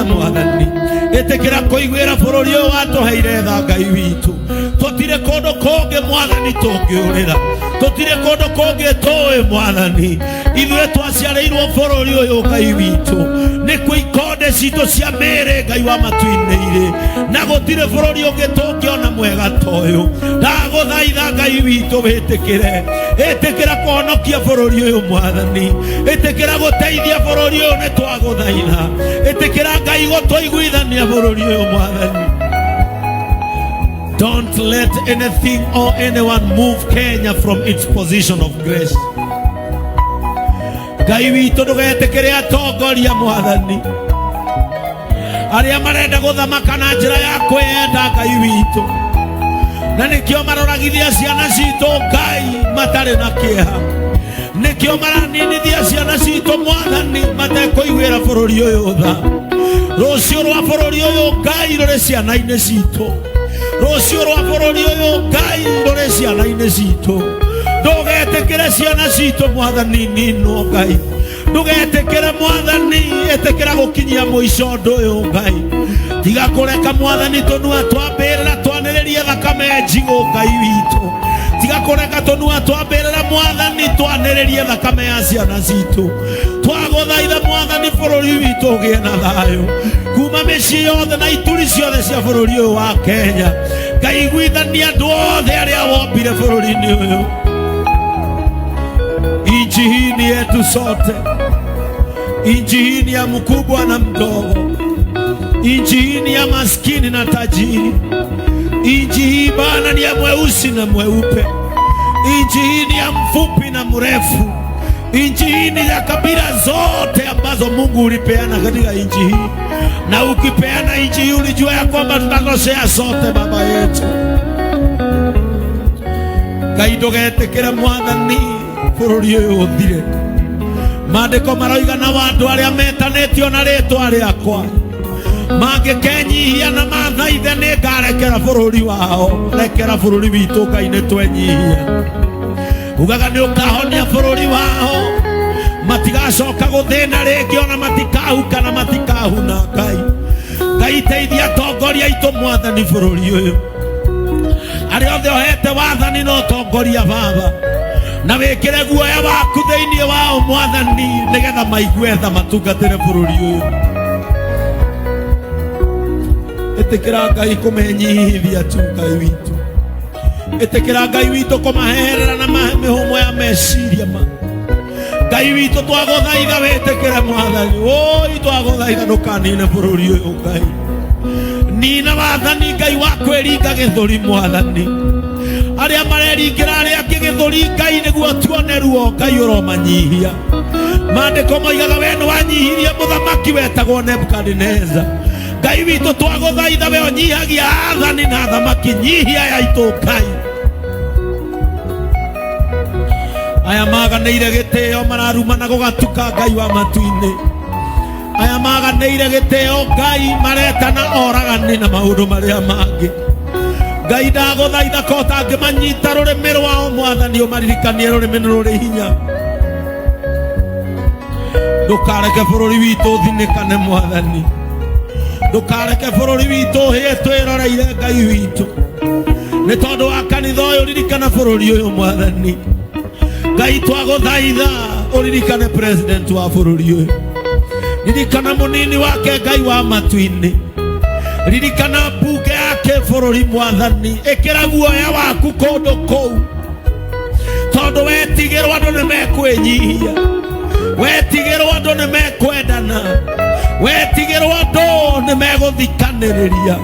tha mwathani etekera kuigwira bururi uyu watuheire tha Ngai witu tutire kondo konge mwathani tungiurira tutire kondo konge tuwe mwathani ithuĩ twaciarĩirwo bururi uyu Ngai witu nĩkuo ikonde citũ cia mĩĩrĩ Ngai wa matu-inĩ irĩ na gũtirĩ bururi ũngĩ tũngĩona mwega ta ũyũ ndagũthaitha Ngai witũ wĩtĩkĩre ĩtĩkĩra kũhonokia bururi ũyũ mwathani ĩtĩkĩra gũteithia bururi ũyũ nĩ twagũthaitha ĩtĩkĩra Ngai gũtũiguithania bururi ũyũ mwathani. Don't let anything or anyone move Kenya from its position of grace. Ngai witũ ndũgetĩkĩre atongoria mwathani arĩa marenda gũthamaka na njĩra ya kwenda Ngai witũ na nĩkĩo maroragithia ciana citũ Ngai matarĩ na kĩeha nĩkĩo maraninithia ciana citũ mwathani matekũiguĩra bururi ũyũ tha rũciũ rwa bururi ũyũ Ngai rũrĩ ciana-inĩ citũ rũciũ rwa bururi ũyũ Ngai rũrĩ ciana-inĩ citũ ndũgetĩkĩre ciana citũ mwathani ninwo Ngai ndũgetĩkĩre mwathani ĩtĩkĩra gũkinyia mũico ũndũ ũyũ Ngai tiga kũreka mwathani tũnua twambĩrĩra twanĩrĩrie thakame njigũ Ngai witũ tiga kũreka tũnua twambĩrĩra mwathani twanĩrĩrie thakame ya ciana citũ twagũthaitha mwathani bũrũri witũ ũgĩe na thayũ kuma mĩciĩ yothe na ituri ciothe cia bũrũri ũyũ wa Kenya Ngai iguithania andũ othe arĩa wombire bũrũri-inĩ ũyũ. Nchi hii ni yetu sote, nchi hii ni ya mkubwa na mdogo, nchi hii ni ya maskini na tajiri, nchi hii bana ni ya mweusi na mweupe, nchi hii ni ya mfupi na mrefu, nchi hii ni ya kabila zote ambazo Mungu ulipeana katika nchi hii, na ukipeana nchi hii ulijua ya kwamba tutakosea sote Baba yetu. Ngai ndũgetĩkĩre mwathani bururi ũyũ ũthire maandĩko maroiga na andũ arĩa metanĩtio na rĩĩtwa rĩakwa mangĩkenyihia na mathaithe nĩ ngarekera bũrũri wao. Rekera bũrũri witũ Ngai nĩ twenyihia ugaga nĩ ũkahonia bũrũri wao matigacoka gũthĩna rĩngĩ ona matikahuka na matikahuna Ngai. Ngai teithia atongoria aitũ mwathani bũrũri ũyũ arĩa othe ohete wathani no tongoria Baba na wĩkĩre guoya waku thĩinĩ wao mwathani nĩgetha maigue tha matungatĩre bũrũri ũyũ. Ĩtĩkĩra Ngai kũmenyihithia tu Ngai witũ ĩtĩkĩra Ngai witũ kũmaherera na mĩhũmũ ya meciria ma Ngai witũ twagũthaitha wĩtĩkĩre mwathani oi twagũthaitha ndũkanine bũrũri ũyũ Ngai nina wathani Ngai wa kwĩringa gĩthũri mwathani arĩa mareringĩra arĩa angĩ gĩthũri Ngai nĩguo tuone ruo Ngai ũromanyihia. Maandĩko moigaga we nĩwanyihirie mũthamaki wetagwo Nebukadineza. Ngai witũ twagũthaitha we ũnyihagia athani na athamaki nyihia yaitũ Ngai. Aya maganĩire gĩtĩo mararuma na gũgatuka Ngai wa matu-inĩ aya maganĩire gĩtĩo Ngai maretana oragani na maũndũ marĩa mangĩ. Ngai ndagũthaitha ko ũtangĩmanyita rũrĩmĩ rwao mwathani ũmaririkanie rũrĩmĩ nĩ rũrĩ hinya. Ndũkareke bũrũri witũ ũthinĩkane mwathani ndũkareke bũrũri witũ ũhĩe twĩroreire Ngai witũ nĩ tondũ wa kanitha ũyũ ririkana bũrũri ũyũ mwathani. Ngai twagũthaitha ũririkane president wa bũrũri ũyũ ririkana mũnini wake Ngai wa matu-inĩ ririkana mbunge yake bũrũri mwathani ĩkĩra guoya waku kũndũ kũu tondũ wetigĩrwo andũ nĩ mekwĩnyihia wetigĩrwo andũ nĩ mekwendana wetigĩrwo andũ nĩ megũthikanĩrĩria.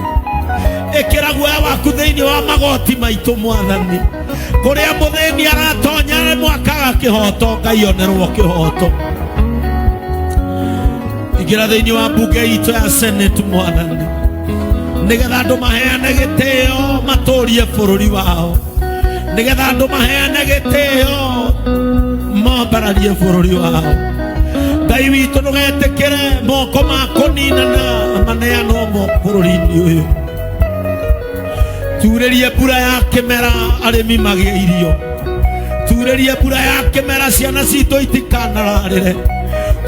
Ĩkĩra guoya waku thĩinĩ wa magoti maitũ mwathani kũrĩa mũthĩni aratonya mwakaga kĩhoto Ngai onerwo kĩhoto. Ingĩra thĩinĩ wa mbunge itũ ya senate mwathani nĩgetha andũ maheane gĩtĩo matũrie bũrũri wao nĩgetha andũ maheane gĩtĩo mombararie bũrũri wao. Ngai witũ ndũgetĩkĩre moko ma kũninana maneanwo bũrũri-inĩ ũyũ. Turĩrie mbura ya kĩmera arĩmi magĩe irio turĩrie mbura ya kĩmera ciana citũ itikanararĩre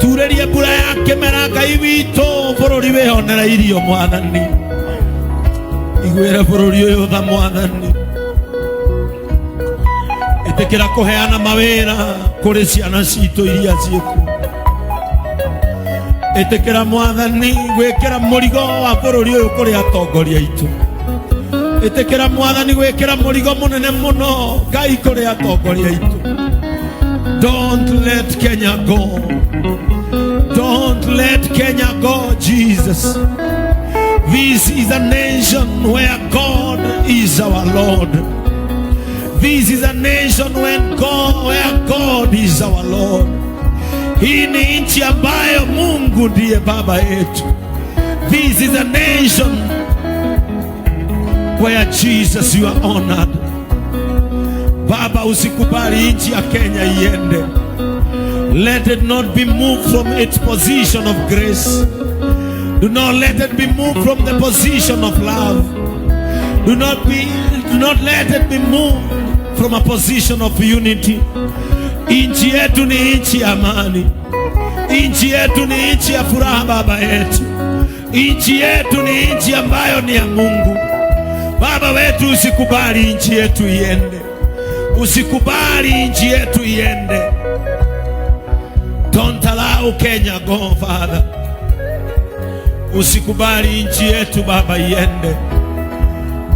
turerie mbura ya kĩmera Ngai witũ bũrũri wĩhonera irio Mwathani igwĩre bũrũri ũyũ tha Mwathani ĩtĩkĩra kũheana mawĩra kũrĩ ciana citũ iria ciĩkuo ĩtĩkĩra Mwathani gwĩkĩra mũrigo wa bũrũri ũyũ kũrĩ atongoria aitũ ĩtĩkĩra Mwathani gwĩkĩra mũrigo mũnene mũno Ngai kũrĩ atongoria aitũ. Don't let Kenya go. Don't let Kenya go, Jesus. This is a nation where God is our Lord. This is a nation where God is our Lord. Hii ni nchi ambayo Mungu ndiye baba yetu. This is a nation where Jesus you are honored. Baba, usikubali nchi ya Kenya iende. Let it not be moved from its position of grace. Do not let it be moved from the position of love. Do not let it be moved from a position of unity. Nchi yetu ni nchi ya amani. Nchi yetu ni nchi ya furaha baba yetu. Nchi yetu ni nchi ambayo ni ya Mungu. Baba wetu, usikubali nchi yetu iende. Usikubali nchi yetu iende. Don't allow Kenya go, Father. Usikubali nchi yetu baba iende.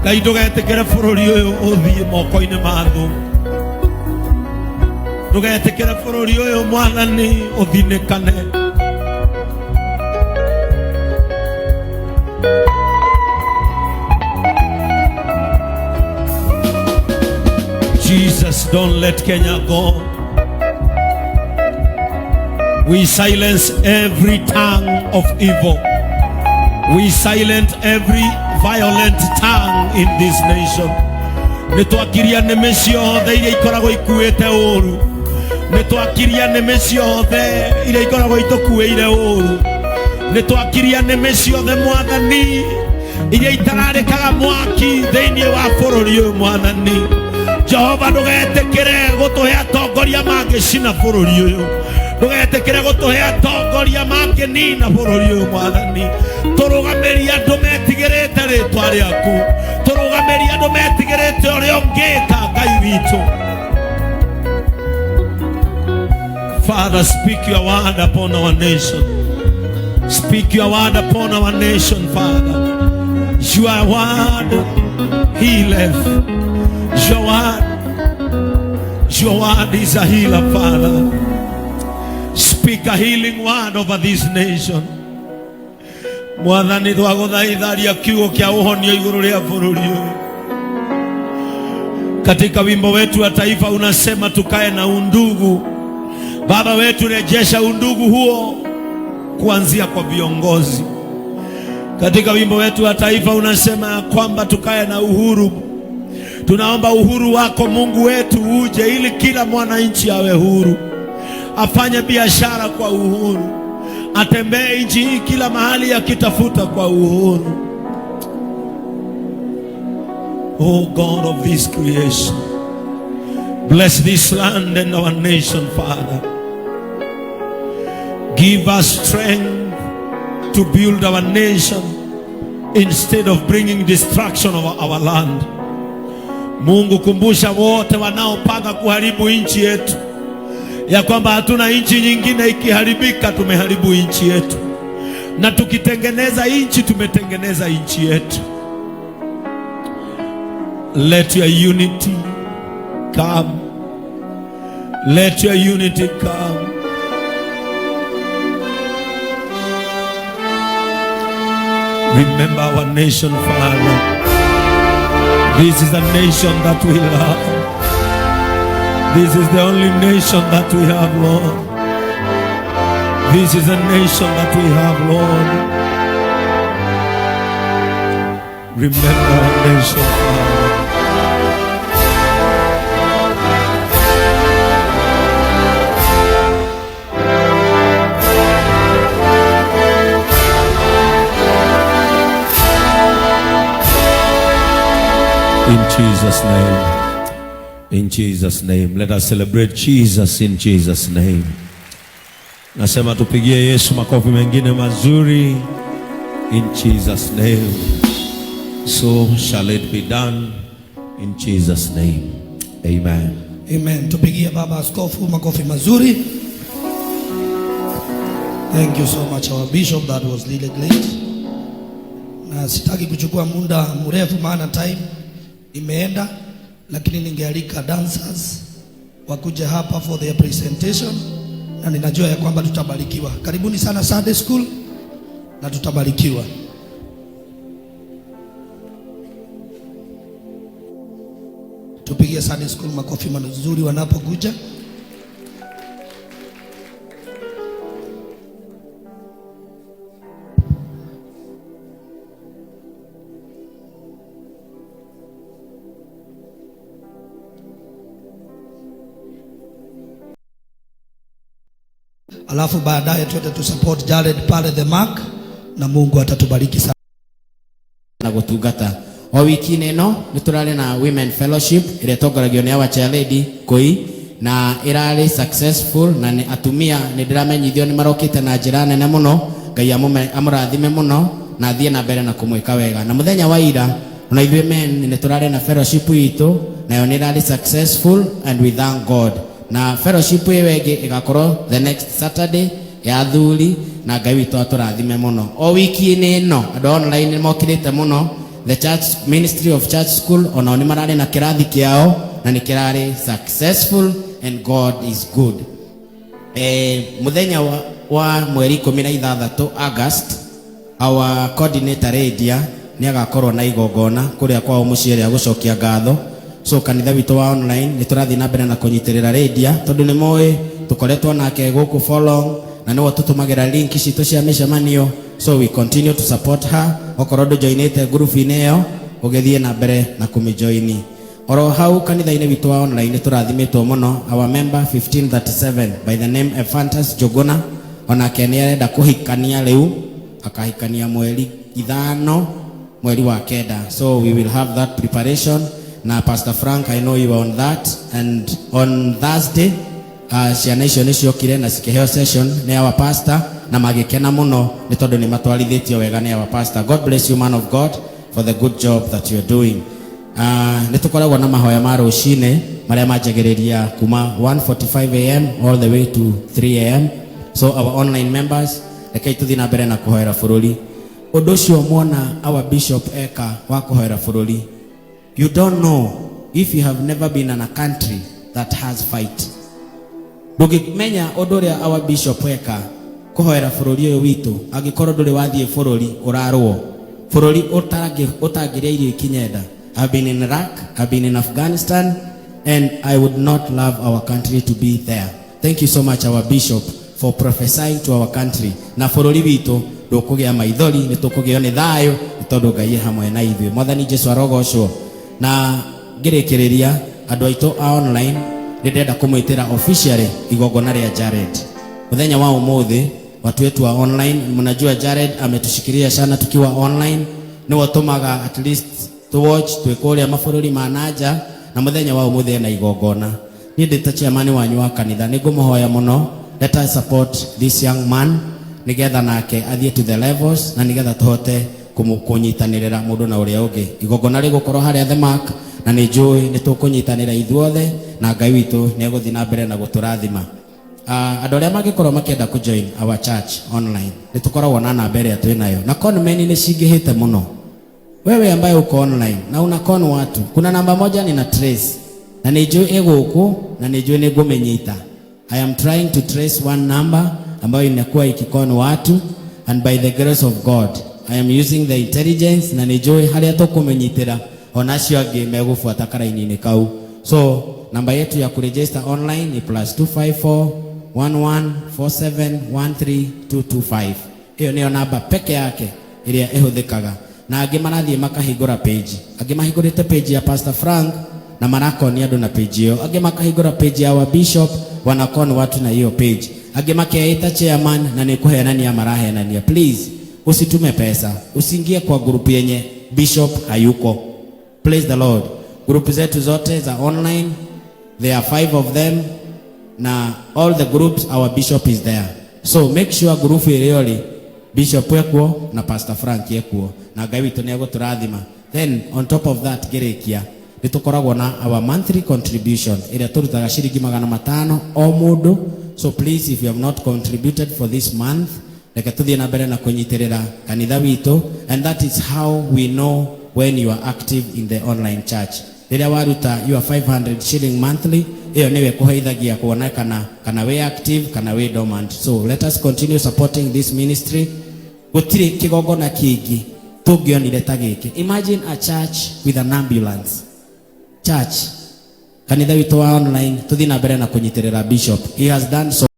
Ngai ndugetekere bũrũri ũyũ ũthiĩ moko-inĩ ma thũ. Ndugetekere bũrũri ũyũ Mwathani ũthinĩkane. Jesus, don't let Kenya go. We silence every tongue of evil. We silence every violent tongue in this nation. Nitwakiria neme ciothe iria ikoragwo ikuĩte ũru. Nitwakiria neme ciothe iria ikoragwo itukuĩire ũru. Nitwakiria neme ciothe Mwathani iria itararĩkaga mwaki thĩinĩ wa bũrũri ũyũ Mwathani. Jehova, ndugetekere gũtũhe atongoria mangĩcina bũrũri ũyũ. Ndugetekere gũtũhe atongoria mangĩnina bũrũri ũyũ Mwathani. Tũrũgamĩrie andũ metigĩrĩte rĩtwa rĩaku. Tũrũgamĩrie andũ metigĩrĩte ũrĩa ũngĩka Ngai witũ. Father, speak your word upon our nation. Speak your word upon our nation, Father. Your word healeth. Your word is a healer, Father. Speak a healing word over this nation. Mwathani, twagũthaitharia kiugo kia ũhonio igũrũ rĩa bũrũri ũyũ. Katika wimbo wetu wa taifa unasema tukae na undugu. Baba wetu, rejesha undugu huo kuanzia kwa viongozi. Katika wimbo wetu wa taifa unasema kwamba tukae na uhuru. Tunaomba uhuru wako Mungu wetu uje ili kila mwananchi awe huru. Afanye biashara kwa uhuru. Atembee nchi hii kila mahali akitafuta kwa uhuru. Oh God of this creation, bless this land and our nation, Father. Give us strength to build our nation instead of bringing destruction over our land. Mungu, kumbusha wote wanaopanga kuharibu nchi yetu ya kwamba hatuna nchi nyingine ikiharibika tumeharibu nchi yetu, na tukitengeneza nchi tumetengeneza nchi yetu. Let your unity come. Let your unity come. Remember our nation, Father. This is a nation that we love. This is the only nation that we have, Lord. This is a nation that we have, Lord. Remember our nation, Father. In Jesus' name. In Jesus' name. Let us celebrate Jesus in Jesus' name. Nasema tupigie Yesu makofi mengine mazuri. In Jesus name. So shall it be done in Jesus name. Amen. Amen. Tupigie baba askofu makofi mazuri. Thank you so much our bishop, that was really great. Na sitaki kuchukua muda mrefu maana time imeenda, lakini ningealika dancers wakuja hapa for their presentation, na ninajua ya kwamba tutabarikiwa. Karibuni sana Sunday School na tutabarikiwa. Tupigie Sunday School makofi mazuri wanapokuja. Alafu baadaye tuende tu support Jared pale the mark, na Mungu atatubariki sana. Na gutungata o wiki ino niturare na women fellowship ile tongoragio ni awa chair lady koi, na irari successful, na ni atumia ni ndiramenyithio ni marokite na njira nene muno. Ngai amurathime muno na thie na mbere na kumwika wega. Na muthenya wa ira ona ithuĩ men ni turare na fellowship itu, nayo ni irari successful and we thank God. Na fellowship iwege igakorwo the next Saturday ya thuri, na Ngai witu aturathime muno. O wiki ino andu online mokirite muno. The church ministry of church school ona ni marare na kirathi kiao, na ni kirari successful and God is good. Muthenya wa mweri 16 August, our coordinator Redia ni agakorwo na igongona kuria kwa muciere ya gucokia ngatho. So kanitha witu wa online ni turathi na mbere na kunyitirira Redia, tondu ni moe tukoretwo nake guku follow, na niwo tutumagira link citu cia micemanio. So we continue to support her. Okorodo joinete group ineo ugethie na mbere na kumijoini. Oro hau kanitha ine witu wa online turathimitwo muno. Our member 1537 by the name Ephantus Jogona, ona kenia arenda kuhikania riu, akahikania mweri 5 mweri wa kenda. So we will have that preparation. Na Pastor Frank, I know you are on that, and on Thursday ciana icio ni ciokire na cikiheo session ni our pastor, na magikena muno ni tondu ni matwarithitio wega ni our pastor. God bless you man of God for the good job that you are doing. Ni tukoragwo na mahoya ma rucine maria manjagiriria kuma 1:45 am all the way to 3 am. So our online members, rekei tuthi na mbere na kuhoera bururi. Undu ucio mwona our bishop eka wa kuhoera bururi, you don't know if you have never been in a country that has fight. Ndungimenya undu uria our bishop eka kuhoera bururi uyu witu, agikorwo nduri wathie bururi urarwo bururi utangiria irio ikinyenda. I've been in Iraq, I've been in Afghanistan, and I would not love our country to be there. Thank you so much our bishop for prophesying to our country. Na bururi witu ndukugia maithori, nitukugio ni thayo tondu Ngai hamwe na ithuĩ. Mwathani Jesu arogocwo. Na ngirikiria andu aitu online ndenda kumwitira officially igongona ria Jared. Muthenya wa umuthi watu wetu wa online, mnajua Jared ametushikilia sana tukiwa online, ni watumaga at least to watch twikuria mabururi manaja, na muthenya wa umuthi na igongona. Ni ndita chairman wanyu wa kanitha ni ngumuhoya muno, let us support this young man nigetha nake athie to the levels, na nigetha tuhote kunyitanirira mundu na uria ungi. Igongona rigukorwo haria the mark, na ni njui ni tukunyitanira ithuothe, na Ngai witu ni eguthi na mbere na guturathima. Andu aria magikorwo makienda ku join our church online ni tukoragwo na namba iria twinayo, na conmen ni cingihite muno. Wewe ambaye uko online na una con watu, kuna namba moja ni na trace, na ni njui iguku, na ni njui ni gumenyita. I am trying to trace one number ambayo inakuwa ikikon watu, and by the grace of God I am using the intelligence, na nijue haria tukumenyitira onacio angi megufuata karaini-ini kau. So namba yetu ya kuregister online ni +254 1147 13225. Hiyo niyo namba peke yake iria ihuthikaga. Na angi marathie makahingura page, angi mahingurite page ya Pastor Frank na marakoni andu na page hiyo, angi makahingura page ya our bishop wanakoni watu na hiyo page, angi makeita chairman na ni kuhenania marahenania. Please usitume pesa, usiingie kwa group yenye bishop hayuko. Praise the Lord. Group zetu zote za online, there are 5 of them, na all the groups our bishop is there. So make sure group iriori Bishop ekuo na Pastor Frank ekuo na Ngai witu ni aguturathima. Then on top of that girikia nitukoragwo na our monthly contribution iria turutaga ciringi 500 o mundu. So please, if you have not contributed for this month, reke tuthie na mbere na kunyitirira kanitha witu, and that is how we know when you are active in the online church. Riria waruta your 500 shilling monthly, iyo niwe kuheithagia kuona kana we active kana we dormant. So let us continue supporting this ministry. Gutiri kigogona kingi tungionire ta giki. Imagine a church with an ambulance. Church kanitha witu wa online tuthie na mbere na kunyitirira Bishop. He has done so